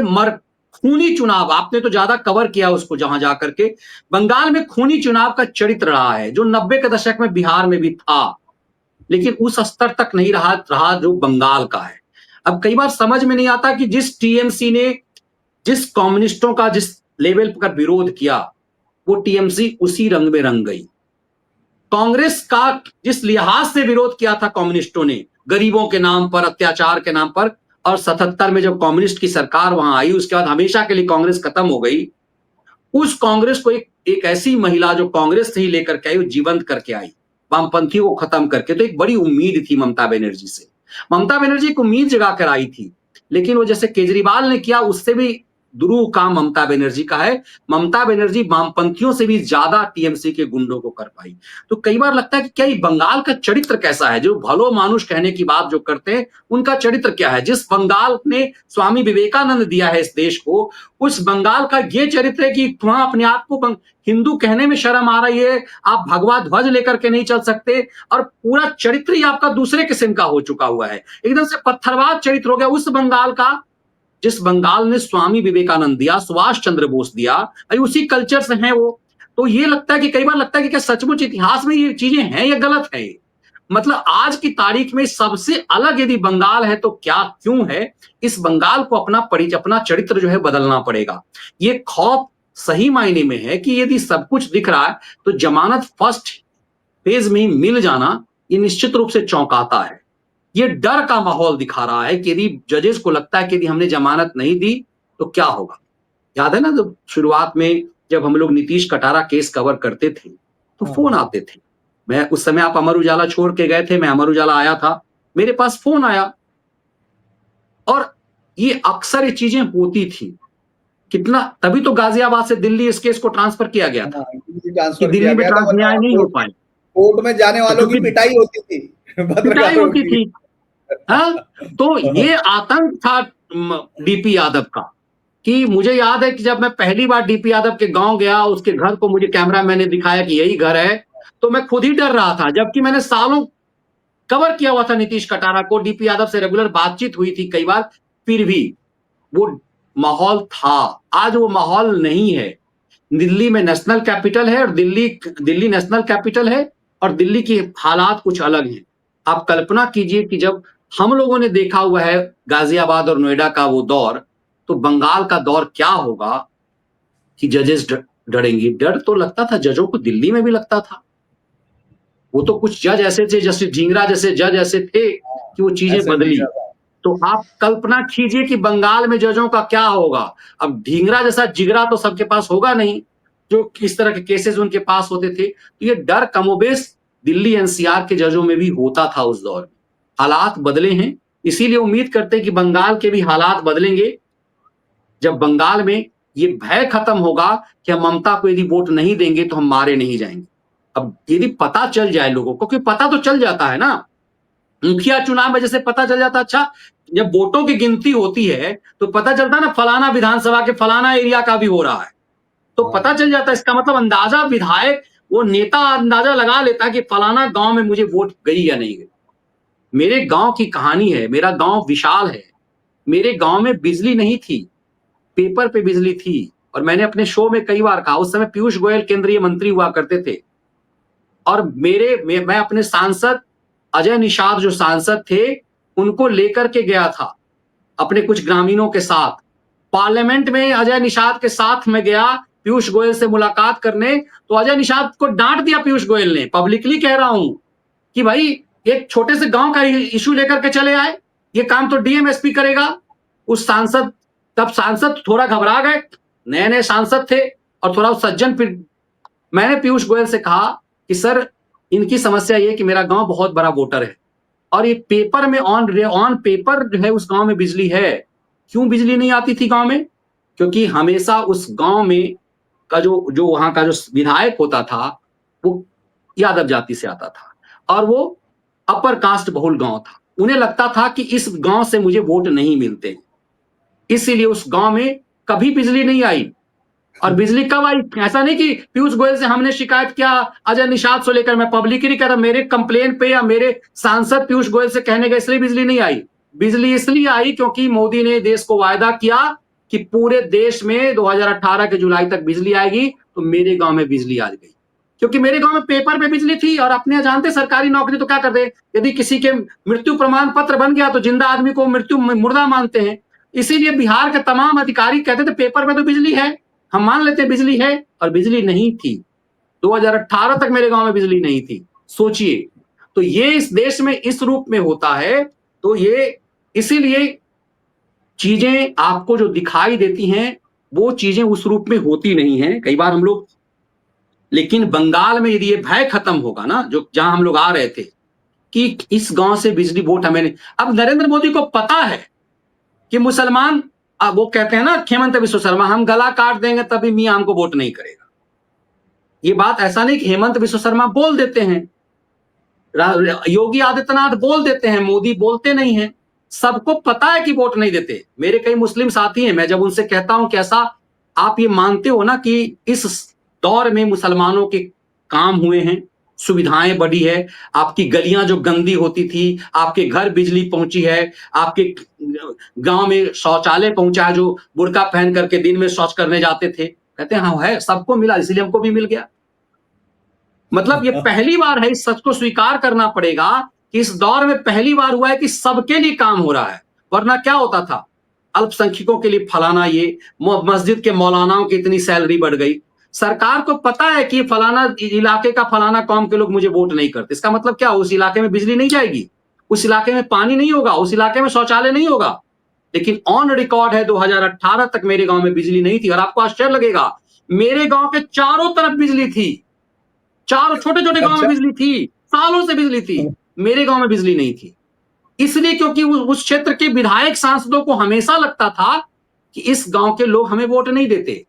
खूनी चुनाव, आपने तो ज्यादा कवर किया उसको जहां जाकर के, बंगाल में खूनी चुनाव का चरित्र रहा है, जो 90 के दशक में बिहार में भी था, लेकिन उस स्तर तक नहीं रहा जो बंगाल का है। अब कई बार समझ में नहीं आता कि जिस टीएमसी ने जिस कम्युनिस्टों का जिस लेवल पर विरोध किया, वो टीएमसी उसी रंग में रंग गई। कांग्रेस का जिस लिहाज से विरोध किया था कम्युनिस्टों ने, गरीबों के नाम पर, अत्याचार के नाम पर, और 77 में जब कम्युनिस्ट की सरकार वहां आई, उसके बाद हमेशा के लिए कांग्रेस खत्म हो गई। उस कांग्रेस को एक ऐसी महिला जो कांग्रेस से ही लेकर के आई, वो जीवंत करके आई, वामपंथियों को खत्म करके। तो एक बड़ी उम्मीद थी ममता बनर्जी से, ममता बनर्जी एक उम्मीद जगा कर आई थी, लेकिन वो जैसे केजरीवाल ने किया, उससे भी दुरूह काम ममता बनर्जी का है। ममता बनर्जी वामपंथियों से भी ज्यादा टीएमसी के गुंडों को कर पाई। तो कई बार लगता है कि क्या ये बंगाल का चरित्र कैसा है, जो भलो मानुष कहने की बात जो करते हैं, उनका चरित्र क्या है। जिस बंगाल ने स्वामी विवेकानंद दिया है इस देश को, उस बंगाल का ये चरित्र है कि वहां अपने आप को हिंदू कहने में शर्म आ रही है, आप भगवा ध्वज लेकर के नहीं चल सकते, और पूरा चरित्र ही आपका दूसरे किस्म का हो चुका हुआ है, एकदम से पत्थरबाज चरित्र हो गया उस बंगाल का, जिस बंगाल ने स्वामी विवेकानंद दिया, सुभाष चंद्र बोस दिया, उसी कल्चर से हैं वो। तो ये लगता है कि कई बार लगता है कि क्या सचमुच इतिहास में ये चीजें हैं या गलत है। मतलब आज की तारीख में सबसे अलग यदि बंगाल है तो क्या क्यों है, इस बंगाल को अपना चरित्र जो है बदलना पड़ेगा। ये खौफ सही मायने में है कि यदि सब कुछ दिख रहा है तो जमानत फर्स्ट फेज में ही मिल जाना, ये निश्चित रूप से चौंकाता है। ये डर का माहौल दिखा रहा है कि यदि जजेस को लगता है कि यदि हमने जमानत नहीं दी तो क्या होगा। याद है ना, जब शुरुआत में जब हम लोग नीतीश कटारा केस कवर करते थे तो फोन आते थे। मैं उस समय, आप अमर उजाला छोड़ के गए थे, मैं अमर उजाला आया था, मेरे पास फोन आया, और ये अक्सर ये चीजें होती थी। कितना, तभी तो गाजियाबाद से दिल्ली इस केस को ट्रांसफर किया गया था कि दिल्ली में न्याय नहीं हो पाए, कोर्ट में जाने वालों की पिटाई होती थी, पिटाई होती थी। हाँ, तो ये आतंक था डीपी यादव का, कि मुझे याद है कि जब मैं पहली बार डीपी यादव के गांव गया, उसके घर को मुझे कैमरामैन ने दिखाया कि यही घर है, तो मैं खुद ही डर रहा था, जबकि मैंने सालों कवर किया हुआ था नीतीश कटारा को, डीपी यादव से रेगुलर बातचीत हुई थी कई बार, फिर भी वो माहौल था। आज वो माहौल नहीं है। दिल्ली में नेशनल कैपिटल है, और दिल्ली नेशनल कैपिटल है, और दिल्ली की हालात कुछ अलग हैं। आप कल्पना कीजिए कि जब हम लोगों ने देखा हुआ है गाजियाबाद और नोएडा का वो दौर, तो बंगाल का दौर क्या होगा कि जजेस डरेंगे। डर तो लगता था जजों को, दिल्ली में भी लगता था। वो तो कुछ जज ऐसे थे, जैसे ढींगरा जैसे जज ऐसे थे कि वो चीजें बदली। तो आप कल्पना कीजिए कि बंगाल में जजों का क्या होगा। अब ढींगरा जैसा जिगरा तो सबके पास होगा नहीं, जो किस तरह के केसेस उनके पास होते थे। तो ये डर कमोबेश दिल्ली एनसीआर के जजों में भी होता था उस दौर में। हालात बदले हैं, इसीलिए उम्मीद करते हैं कि बंगाल के भी हालात बदलेंगे। जब बंगाल में ये भय खत्म होगा कि हम ममता को यदि वोट नहीं देंगे तो हम मारे नहीं जाएंगे। अब यदि पता चल जाए लोगों को, क्योंकि पता तो चल जाता है ना, मुखिया चुनाव में जैसे पता चल जाता, अच्छा जब वोटों की गिनती होती है तो पता चलता ना फलाना विधानसभा के फलाना एरिया का भी हो रहा है, तो पता चल जाता। इसका मतलब अंदाजा विधायक, वो नेता अंदाजा लगा लेता कि फलाना गांव में मुझे वोट गई या नहीं गई। मेरे गांव की कहानी है, मेरा गांव विशाल है, मेरे गांव में बिजली नहीं थी, पेपर पे बिजली थी, और मैंने अपने शो में कई बार कहा, उस समय पीयूष गोयल केंद्रीय मंत्री हुआ करते थे, और मैं अपने सांसद अजय निषाद जो सांसद थे उनको लेकर के गया था अपने कुछ ग्रामीणों के साथ पार्लियामेंट में। अजय निषाद के साथ मैं गया पीयूष गोयल से मुलाकात करने, तो अजय निषाद को डांट दिया पीयूष गोयल ने, पब्लिकली कह रहा हूं कि भाई एक छोटे से गांव का इशू लेकर के चले आए, ये काम तो डीएम एसपी करेगा। उस सांसद, तब सांसद थोड़ा घबरा गए, नए नए सांसद थे और थोड़ा सज्जन मैंने पीयूष गोयल से कहा कि सर, इनकी समस्या ये है कि मेरा गांव बहुत बड़ा वोटर है और ये पेपर में ऑन पेपर जो है उस गांव में बिजली है। क्यों बिजली नहीं आती थी गांव में? क्योंकि हमेशा उस गांव में का जो वहां का जो विधायक होता था वो यादव जाति से आता था और वो अपर कास्ट बहुल गांव था। उन्हें लगता था कि इस गांव से मुझे वोट नहीं मिलते, इसीलिए उस गांव में कभी बिजली नहीं आई। और बिजली कब आई? ऐसा नहीं कि पीयूष गोयल से हमने शिकायत किया अजय निषाद से लेकर, मैं पब्लिकली कह रहा, मेरे कंप्लेन पे या मेरे सांसद पीयूष गोयल से कहने गए इसलिए बिजली नहीं आई। बिजली इसलिए आई क्योंकि मोदी ने देश को वायदा किया कि पूरे देश में 2018 के जुलाई तक बिजली आएगी, तो मेरे गांव में बिजली आ गई। क्योंकि मेरे गांव में पेपर पे बिजली थी और अपने जानते सरकारी नौकरी तो क्या करते हैं, यदि किसी के मृत्यु प्रमाण पत्र बन गया तो जिंदा आदमी को मुर्दा मानते हैं। इसीलिए बिहार के तमाम अधिकारी कहते थे पेपर पे तो बिजली है, हम मान लेते हैं बिजली है, और बिजली नहीं थी। 2018 तक मेरे गांव में बिजली नहीं थी। सोचिए, तो ये इस देश में इस रूप में होता है। तो ये इसीलिए चीजें आपको जो दिखाई देती हैं वो चीजें उस रूप में होती नहीं हैं कई बार हम लोग। लेकिन बंगाल में यदि ये भय खत्म होगा ना, जो जहां हम लोग आ रहे थे कि इस गांव से बिजली वोट हमें नहीं, अब नरेंद्र मोदी को पता है कि मुसलमान, अब वो कहते हैं ना हेमंत बिस्व शर्मा, हम गला काट देंगे तभी मियां हमको वोट नहीं करेगा। ये बात ऐसा नहीं कि हेमंत बिस्व शर्मा बोल देते हैं, योगी आदित्यनाथ बोल देते हैं, मोदी बोलते नहीं है। सबको पता है कि वोट नहीं देते। मेरे कई मुस्लिम साथी हैं, मैं जब उनसे कहता हूं कैसा आप ये मानते हो ना कि इस दौर में मुसलमानों के काम हुए हैं, सुविधाएं बढ़ी है, आपकी गलियां जो गंदी होती थी, आपके घर बिजली पहुंची है, आपके गांव में शौचालय पहुंचा है, जो बुर्का पहन करके दिन में शौच करने जाते थे। कहते हैं हाँ है, सबको मिला इसलिए हमको भी मिल गया। मतलब ये पहली बार है, इस सच को स्वीकार करना पड़ेगा कि इस दौर में पहली बार हुआ है कि सबके लिए काम हो रहा है। वरना क्या होता था, अल्पसंख्यकों के लिए फलाना, ये मस्जिद के मौलानाओं की इतनी सैलरी बढ़ गई। सरकार को पता है कि फलाना इलाके का फलाना कौम के लोग मुझे वोट नहीं करते, इसका मतलब क्या, उस इलाके में बिजली नहीं जाएगी, उस इलाके में पानी नहीं होगा, उस इलाके में शौचालय नहीं होगा। लेकिन ऑन रिकॉर्ड है 2018 तक मेरे गांव में बिजली नहीं थी। और आपको आश्चर्य लगेगा, मेरे गांव के चारों तरफ बिजली थी, चारों छोटे छोटे गांव में बिजली थी, सालों से बिजली थी, मेरे गांव में बिजली नहीं थी। इसलिए क्योंकि उस क्षेत्र के विधायक सांसदों को हमेशा लगता था कि इस गांव के लोग हमें वोट नहीं देते।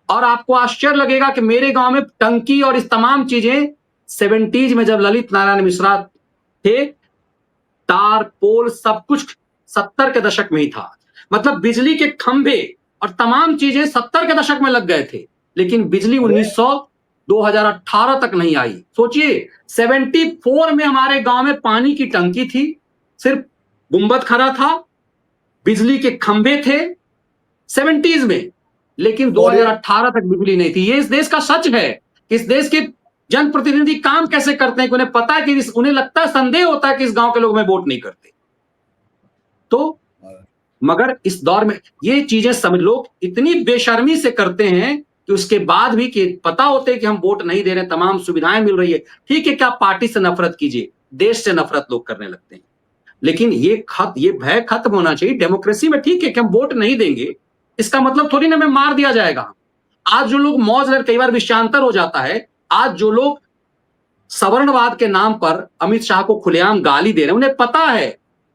और आपको आश्चर्य लगेगा कि मेरे गांव में टंकी और इस तमाम चीजें 70s में जब ललित नारायण मिश्रा थे, तार पोल सब कुछ 70 के दशक में ही था। मतलब बिजली के खंभे और तमाम चीजें 70 के दशक में लग गए थे, लेकिन बिजली 2018 तक नहीं आई। सोचिए, 74 में हमारे गांव में पानी की टंकी थी, सिर्फ गुंबद खड़ा था, बिजली के खंभे थे 70s में, लेकिन 2018 तक बिजली नहीं थी। ये इस देश का सच है। इस देश के जनप्रतिनिधि काम कैसे करते हैं कि उन्हें पता है कि उन्हें लगता है, संदेह होता है कि इस गांव के लोग में वोट नहीं करते। तो मगर इस दौर में ये चीजें समझ, लोग इतनी बेशर्मी से करते हैं कि उसके बाद भी कि पता होते हैं कि हम वोट नहीं दे रहे, तमाम सुविधाएं मिल रही है, ठीक है, क्या पार्टी से नफरत कीजिए, देश से नफरत लोग करने लगते हैं। लेकिन ये भय खत्म होना चाहिए। डेमोक्रेसी में ठीक है कि हम वोट नहीं देंगे, इसका मतलब थोड़ी ना हमें मार दिया जाएगा। आज जो लोग मौज ले, कई बार विषयांतर हो जाता है, आज जो लोग सवर्णवाद के नाम पर अमित शाह को खुलेआम गाली दे रहे हैं, उन्हें पता है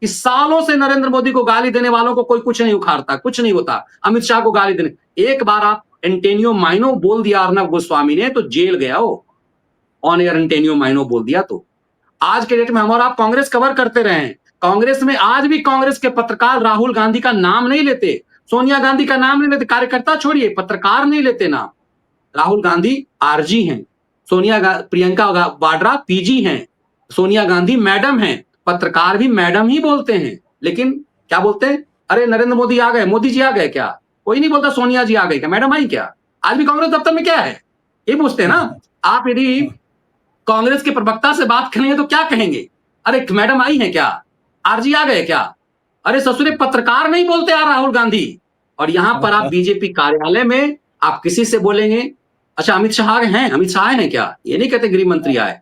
कि सालों से नरेंद्र मोदी को गाली देने वालों को कोई कुछ नहीं उखाड़ता, कुछ नहीं होता। अमित शाह को गाली देने, एक बार आप एंटेनियो माइनो बोल दिया अर्नब गोस्वामी ने तो जेल गया हो, ऑन एयर एंटेनियो माइनो बोल दिया तो। आज के डेट में हम और आप कांग्रेस कवर करते रहे हैं, कांग्रेस में आज भी कांग्रेस के पत्रकार राहुल गांधी का नाम नहीं लेते, सोनिया गांधी का नाम नहीं लेते, कार्यकर्ता छोड़िए, पत्रकार नहीं लेते नाम। राहुल गांधी आरजी हैं, प्रियंका वाड्रा पीजी हैं, सोनिया गांधी मैडम हैं, पत्रकार भी मैडम ही बोलते हैं। लेकिन क्या बोलते हैं, अरे नरेंद्र मोदी आ गए, मोदी जी आ गए क्या? कोई नहीं बोलता सोनिया जी आ गई क्या, मैडम आई क्या? आज भी कांग्रेस दफ्तर में क्या है ये पूछते हैं ना। आप यदि कांग्रेस के प्रवक्ता से बात करेंगे तो क्या कहेंगे, अरे मैडम आई है क्या, आरजी आ गए क्या? अरे ससुरे पत्रकार नहीं बोलते आ राहुल गांधी। और यहां पर आप बीजेपी कार्यालय में आप किसी से बोलेंगे, अच्छा अमित शाह हैं, अमित शाह हैं क्या, ये नहीं कहते गृह मंत्री आए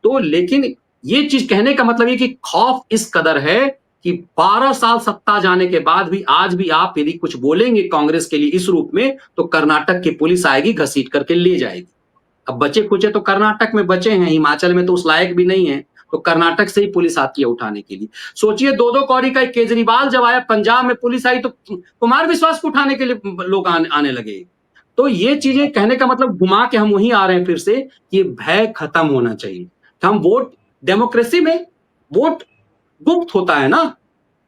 तो। लेकिन ये चीज कहने का मतलब ये कि खौफ इस कदर है कि 12 साल सत्ता जाने के बाद भी आज भी आप यदि कुछ बोलेंगे कांग्रेस के लिए इस रूप में, तो कर्नाटक की पुलिस आएगी, घसीट करके ले जाएगी। अब बचे खुचे तो कर्नाटक में बचे हैं, हिमाचल में तो उस लायक भी नहीं है, तो कर्नाटक से ही पुलिस आती है उठाने के लिए। सोचिए 2-2 कौड़ी का एक केजरीवाल जब आया, पंजाब में पुलिस आई तो कुमार विश्वास को उठाने के लिए लोग आने लगे। तो ये चीजें कहने का मतलब घुमा के हम वहीं आ रहे हैं फिर से कि भय खत्म होना चाहिए। हम वोट, डेमोक्रेसी में वोट गुप्त होता है ना,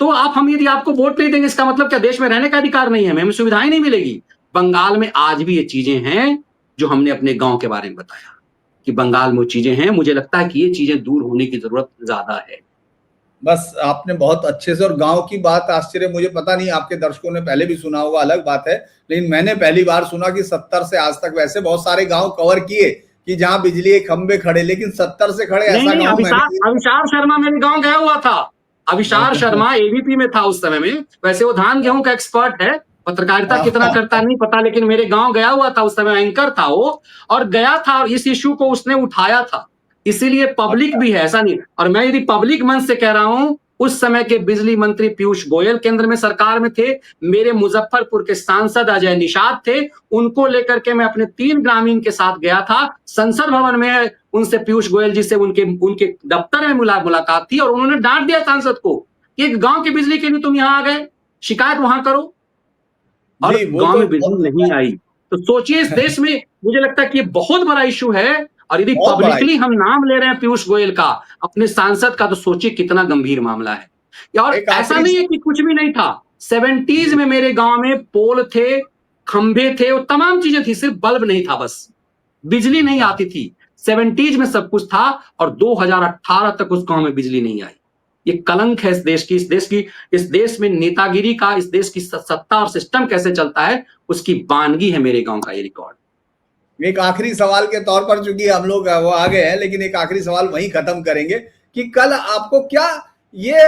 तो हम यदि आपको वोट नहीं देंगे इसका मतलब क्या देश में रहने का अधिकार नहीं है, हमें सुविधाएं नहीं मिलेगी। बंगाल में आज भी ये चीजें हैं जो हमने अपने गांव के बारे में बताया कि बंगाल में वो चीजें हैं। मुझे लगता है कि ये चीजें दूर होने की जरूरत ज्यादा है। बस आपने बहुत अच्छे से, और गांव की बात आश्चर्य, मुझे पता नहीं आपके दर्शकों ने पहले भी सुना होगा, अलग बात है, लेकिन मैंने पहली बार सुना कि 70 से आज तक, वैसे बहुत सारे गांव कवर किए कि जहां बिजली के खंभे खड़े, लेकिन 70 से खड़े ऐसा नहीं, गांव अविशार शर्मा मेरे गांव गया हुआ था। अविशार शर्मा एबीपी में था उस समय में, वैसे वो धान गेहूं का एक्सपर्ट है, पत्रकारिता कितना करता नहीं पता, लेकिन मेरे गांव गया हुआ था, उस समय एंकर था वो, और गया था और इस इश्यू को उसने उठाया था। इसीलिए पब्लिक भी है, ऐसा नहीं। और मैं यदि पब्लिक मंच से कह रहा हूं, उस समय के बिजली मंत्री पीयूष गोयल केंद्र में सरकार में थे, मेरे मुजफ्फरपुर के सांसद अजय निषाद थे, उनको लेकर के मैं अपने 3 ग्रामीण के साथ गया था संसद भवन में, उनसे पीयूष गोयल जी से उनके दफ्तर में मुलाकात थी, और उन्होंने डांट दिया सांसद को कि गांव की बिजली के लिए तुम यहां आ गए, शिकायत वहां करो, और गांव में बिजली नहीं आई। तो सोचिए इस देश में, मुझे लगता है कि ये बहुत बड़ा इश्यू है, और यदि पब्लिकली हम नाम ले रहे हैं पीयूष गोयल का, अपने सांसद का, तो सोचिए कितना गंभीर मामला है। और ऐसा नहीं है कि कुछ भी नहीं था, 70s में मेरे गांव में पोल थे, खंभे थे, वो तमाम चीजें थी, सिर्फ बल्ब नहीं था, बस बिजली नहीं आती थी। 70s में सब कुछ था, और 2018 तक उस गांव में बिजली नहीं आई। ये कलंक है इस देश में नेतागिरी का, इस देश की सत्ता और सिस्टम कैसे चलता है उसकी वानगी है मेरे गांव का ये रिकॉर्ड। एक आखिरी सवाल के तौर पर, चूंकि हम लोग वो आ गए हैं, लेकिन एक आखिरी सवाल वहीं खत्म करेंगे कि कल आपको क्या ये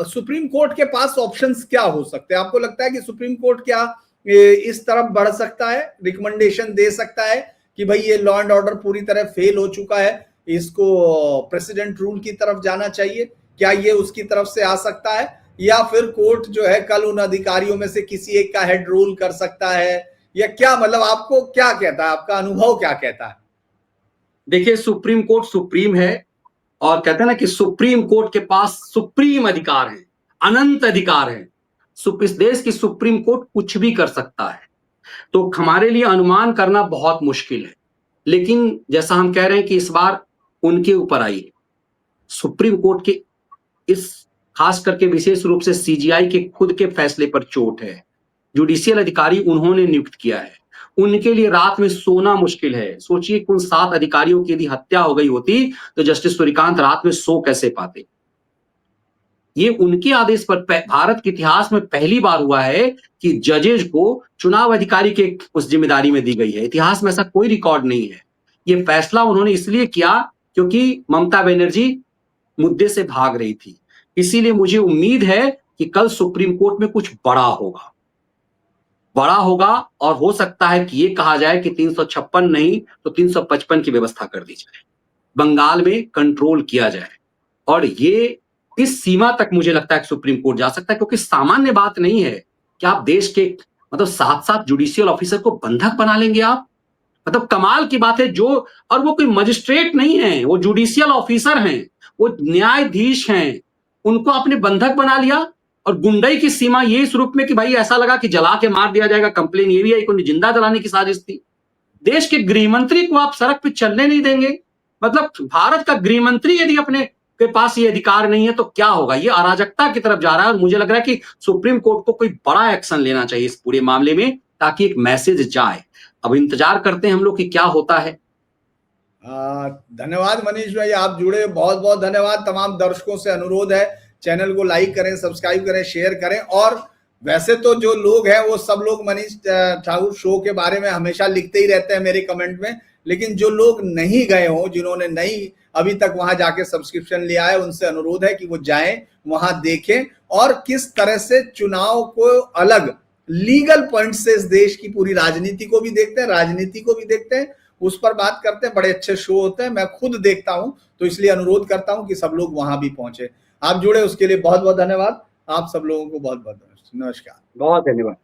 सुप्रीम कोर्ट के पास ऑप्शंस क्या हो सकते हैं? आपको लगता है कि सुप्रीम कोर्ट क्या इस तरफ बढ़ सकता है, रिकमेंडेशन दे सकता है कि भाई ये लॉ एंड ऑर्डर पूरी तरह फेल हो चुका है, इसको प्रेसिडेंट रूल की तरफ जाना चाहिए? क्या ये उसकी तरफ से आ सकता है, या फिर कोर्ट जो है कल उन अधिकारियों में से किसी एक का हेड रूल कर सकता है, या क्या? मतलब आपको क्या कहता है, आपका अनुभव क्या कहता है? देखिए, सुप्रीम कोर्ट सुप्रीम है, और कहते हैं ना कि सुप्रीम कोर्ट के पास सुप्रीम अधिकार है, अनंत अधिकार है। इस देश की सुप्रीम कोर्ट कुछ भी कर सकता है, तो हमारे लिए अनुमान करना बहुत मुश्किल है। लेकिन जैसा हम कह रहे हैं कि इस बार उनके ऊपर आई है, सुप्रीम कोर्ट के इस खास करके विशेष रूप से सीजीआई के खुद के फैसले पर चोट है। जुडिशियल अधिकारी उन्होंने नियुक्त किया है, उनके लिए रात में सोना मुश्किल है। सोचिए कि उन 7 अधिकारियों की यदि हत्या हो गई होती तो जस्टिस सूर्यकांत रात में सो कैसे पाते? ये उनके आदेश पर भारत के इतिहास में पहली बार हुआ है कि जजेज को चुनाव अधिकारी के उस जिम्मेदारी में दी गई है। इतिहास में ऐसा कोई रिकॉर्ड नहीं है। ये फैसला उन्होंने इसलिए किया क्योंकि ममता बनर्जी मुद्दे से भाग रही थी। इसीलिए मुझे उम्मीद है कि कल सुप्रीम कोर्ट में कुछ बड़ा होगा, और हो सकता है कि ये कहा जाए कि 356 नहीं तो 355 की व्यवस्था कर दी जाए, बंगाल में कंट्रोल किया जाए, और ये इस सीमा तक मुझे लगता है कि सुप्रीम कोर्ट जा सकता है, क्योंकि सामान्य बात नहीं है कि आप देश के मतलब 7-7 जुडिशियल ऑफिसर को बंधक बना लेंगे आप। मतलब कमाल की बात है। और वो कोई मजिस्ट्रेट नहीं है, वो जुडिशियल ऑफिसर हैं, वो न्यायाधीश हैं, उनको आपने बंधक बना लिया। और गुंडई की सीमा ये इस रूप में कि भाई ऐसा लगा कि जला के मार दिया जाएगा। कंप्लेन ये भी आई कि जिंदा जलाने की साजिश थी। देश के गृह मंत्री को आप सड़क पे चलने नहीं देंगे। मतलब भारत का गृह मंत्री यदि अपने के पास ये अधिकार नहीं है तो क्या होगा? ये अराजकता की तरफ जा रहा है, और मुझे लग रहा है कि सुप्रीम कोर्ट को कोई बड़ा एक्शन लेना चाहिए इस पूरे मामले में, ताकि एक मैसेज जाए। अब इंतजार करते हैं हम लोग कि क्या होता है। धन्यवाद मनीष भाई, आप जुड़े, बहुत बहुत धन्यवाद। तमाम दर्शकों से अनुरोध है, चैनल को लाइक करें, सब्सक्राइब करें, शेयर करें। और वैसे तो जो लोग हैं वो सब लोग मनीष ठाकुर शो के बारे में हमेशा लिखते ही रहते हैं मेरे कमेंट में, लेकिन जो लोग नहीं गए हों, जिन्होंने नहीं अभी तक वहां जाके सब्सक्रिप्शन लिया है, उनसे अनुरोध है कि वो जाएं, वहां देखें, और किस तरह से चुनाव को अलग लीगल पॉइंट से इस देश की पूरी राजनीति को भी देखते हैं, राजनीति को भी देखते हैं, उस पर बात करते हैं। बड़े अच्छे शो होते हैं, मैं खुद देखता हूं, तो इसलिए अनुरोध करता हूं कि सब लोग वहां भी पहुंचे। आप जुड़े उसके लिए बहुत बहुत धन्यवाद। आप सब लोगों को बहुत बहुत नमस्कार। बहुत धन्यवाद।